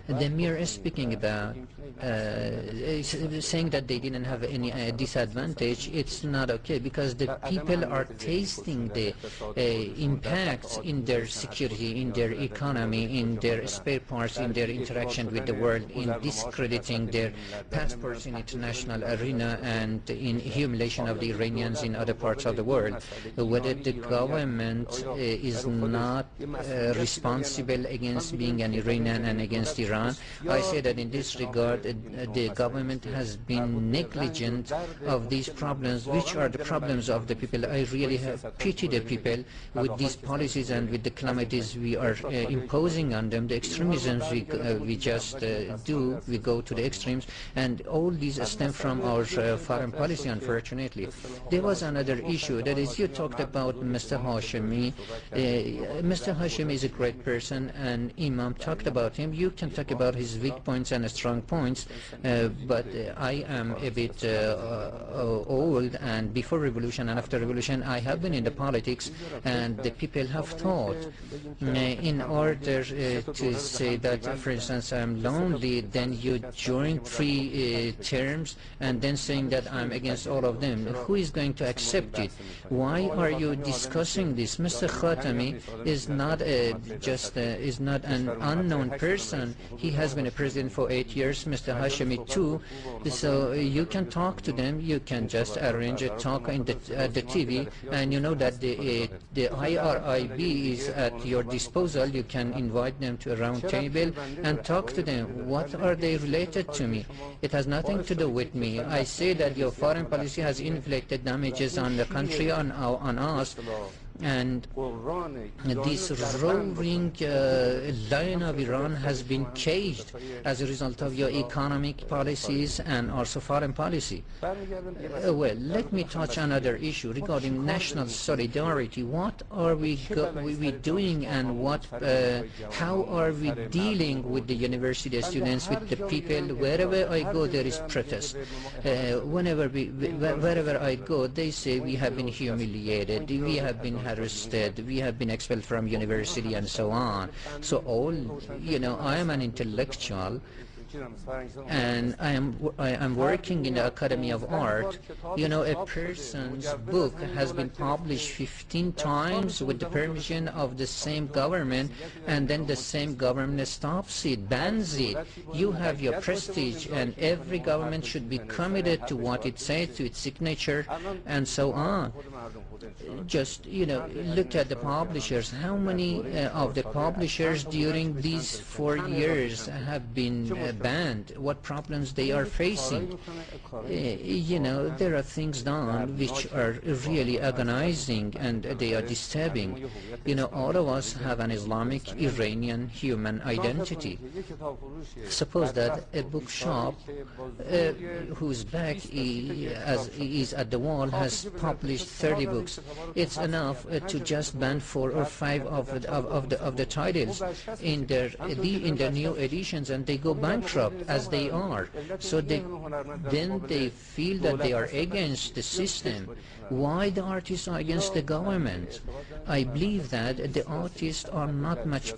The mere speaking about saying that they didn't have any disadvantage, it's not okay, because the people are tasting the impacts in their security, in their economy, in their spare parts, in their interaction with the world, in discrediting their passports in international arena, and in humiliation of the Iranians in other parts of the world. Whether the government is not responsible against being an Iranian and against Iran, I say that in this regard the government has been negligent of these problems, which are the problems of the people. I really have pity the people with these policies and with the calamities we are imposing on them, the extremisms we just do, we go to the extremes, and all these stem from our foreign policy, unfortunately. There was another issue, that is, you talked about Mr. Hashemi. Mr. Hashemi is a great person, and Imam talked about him. You can talk about his weak points and strong points, but I am a bit old, and before revolution and after revolution I have been in the politics, and the people have thought in order to say that, for instance, I'm lonely, then you join 3 terms and then saying that I'm against all of them. Who is going to accept it? Why are you discussing this? Mr. Khatami is not is not an unknown person. He has been a president for 8 years, Mr. Hashemi too, so you can talk to them. You can just arrange a talk in the TV, and you know that the IRIB is at your disposal. You can invite them to a round table and talk to them. What are they related to me? It has nothing to do with me. I say that your foreign policy has inflicted damages on the country, on us, and this roaring lion of Iran has been caged as a result of your economic policies and also foreign policy. Well, let me touch another issue regarding national solidarity. What are we doing, and how are we dealing with the university students, with the people? Wherever I go, there is protest. Wherever I go, they say we have been humiliated, we have been arrested, we have been expelled from university, and so on. So I am an intellectual, and I am working in the Academy of Art. A person's book has been published 15 times with the permission of the same government, and then the same government stops it, bans it. You have your prestige, and every government should be committed to what it says, to its signature, and so on. Just look at the publishers. How many of the publishers during these 4 years have been banned? What problems they are facing? There are things done which are really agonizing, and they are disturbing. All of us have an Islamic Iranian human identity. Suppose that a bookshop whose back is at the wall has published 30 books. It's enough to just ban 4 or 5 of the titles in their new editions, and they go bankrupt as they are. So then they feel that they are against the system. Why the artists are against the government? I believe that the artists are not much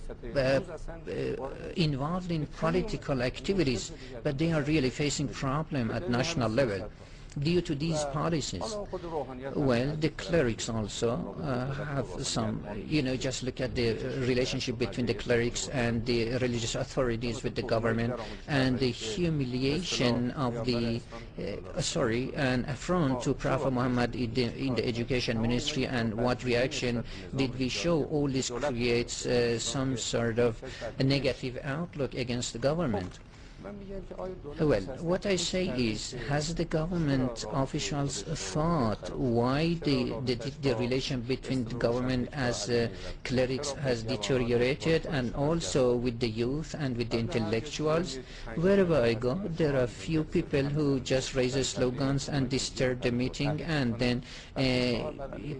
involved in political activities, but they are really facing problem at national level due to these policies. Well, the clerics also have some, just look at the relationship between the clerics and the religious authorities with the government, and the humiliation of the, an affront to Prophet Muhammad in the education ministry, and what reaction did we show? All this creates some sort of a negative outlook against the government. Well, what I say is, has the government officials thought why the relation between the government as clerics has deteriorated, and also with the youth and with the intellectuals? Wherever I go, there are few people who just raise slogans and disturb the meeting, and then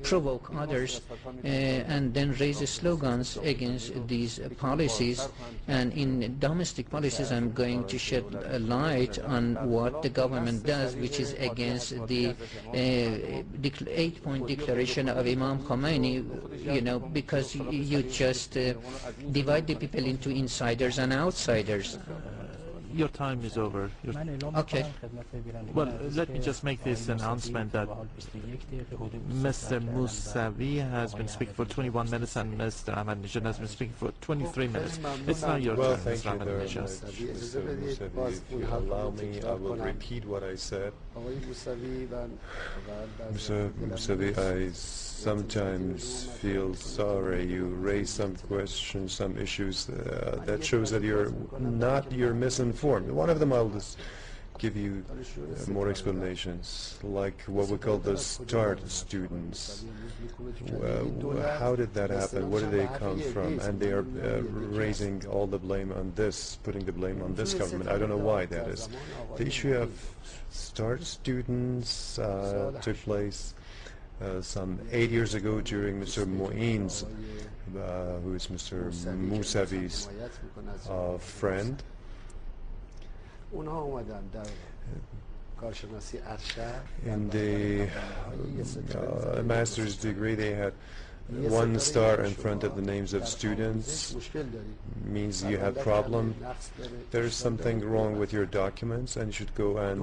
provoke others, and then raise slogans against these policies. And in domestic policies, I'm going to shed a light on what the government does, which is against the 8-point declaration of Imam Khomeini, because you just divide the people into insiders and outsiders. Your time is over. Okay. Well, let me just make this announcement that Mr. Mussawi has been speaking for 21 minutes and Mr. Ahmedinejad has been speaking for 23 minutes. It's now your turn, Mr. Ahmedinejad. Mr. Mussawi, if you allow me, I will repeat what I said. Mr. Mussawi, I sometimes feel sorry. You raise some questions, some issues that shows that you're misinformed. One of them I'll just give you more explanations, like what we call the START students. How did that happen? Where did they come from? And they are raising all the blame on this, putting the blame on this government. I don't know why that is. The issue of START students took place some 8 years ago during Mr. Moin's, who is Mr. Mussawi's friend. In the master's degree, they had 1 star in front of the names of students. Means you have problem. There's something wrong with your documents, and you should go and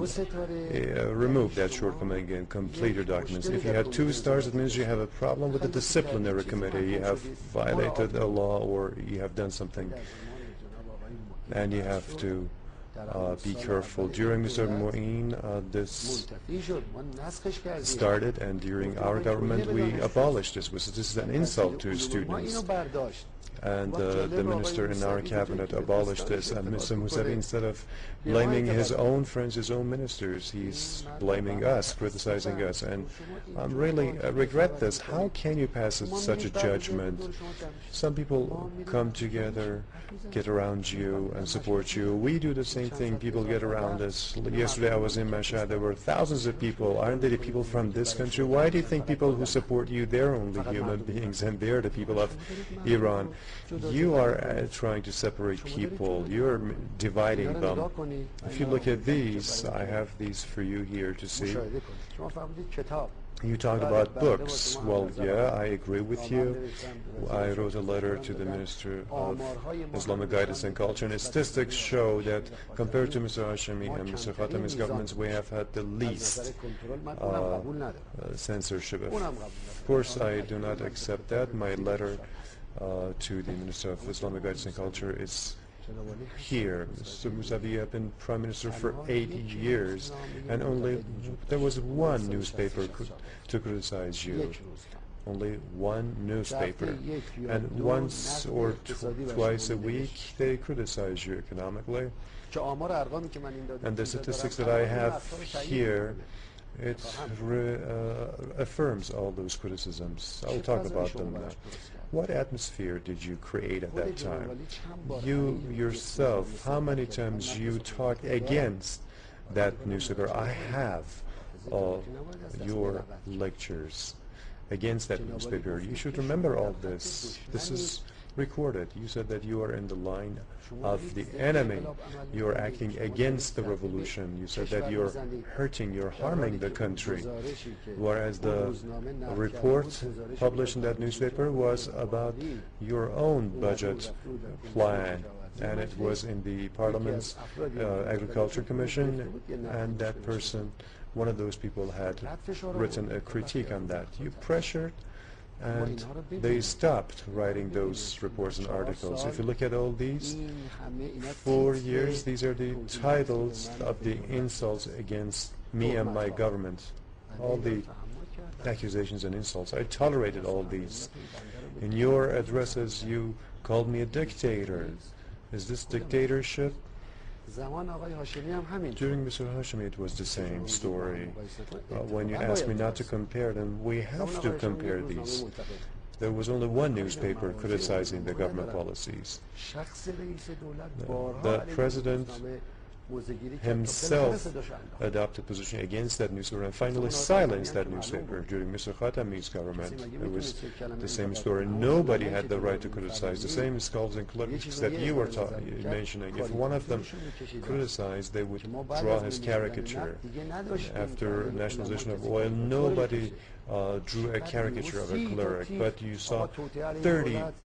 remove that shortcoming and complete your documents. If you had 2 stars, it means you have a problem with the disciplinary committee. You have violated a law, or you have done something, and you have to be careful. During Mr. Moin, this started, and during our government we abolished this. This is an insult to students. And the minister in our cabinet abolished this, and Mr. Mussawi, instead of blaming his own friends, his own ministers, he's blaming us, criticizing us, and I really regret this. How can you pass such a judgment? Some people come together, get around you and support you. We do the same thing. People get around us. Yesterday I was in Mashhad. There were thousands of people. Aren't they the people from this country? Why do you think people who support you, they're only human beings and they're the people of Iran? You are trying to separate people. You're dividing them. If you look at these, I have these for you here to see. You talked about books. Well, yeah, I agree with you. I wrote a letter to the Minister of Islamic Guidance and Culture, and statistics show that compared to Mr. Hashemi and Mr. Khatami's governments, we have had the least censorship. Of course, I do not accept that. My letter to the Minister of Islamic Guidance and Culture is here. Mr. Mussawi have been Prime Minister for 8 years, and there was 1 newspaper to criticize you. Only 1 newspaper. And once or twice a week they criticize you economically. And the statistics that I have here, it affirms all those criticisms. I'll talk about them now. What atmosphere did you create at that time? You yourself, how many times you talked against that newspaper? I have all your lectures against that newspaper. You should remember all this. This is recorded. You said that you are in the line of the enemy. You are acting against the revolution. You said that you're hurting, you're harming the country. Whereas the report published in that newspaper was about your own budget plan. And it was in the Parliament's Agriculture Commission, and that person, one of those people, had written a critique on that. You pressured, and they stopped writing those reports and articles. If you look at all these, 4 years, these are the titles of the insults against me and my government. All the accusations and insults. I tolerated all these. In your addresses, you called me a dictator. Is this dictatorship? During Mr. Hashemi, it was the same story. When you asked me not to compare them, we have to compare these. There was only 1 newspaper criticizing the government policies. The president himself adopted position against that newspaper and finally silenced that newspaper during Mr. Khatami's government. It was the same story. Nobody had the right to criticize. The same scholars and critics that you were mentioning. If one of them criticized, they would draw his caricature. After nationalization of oil, nobody drew a caricature of a cleric, but you saw 30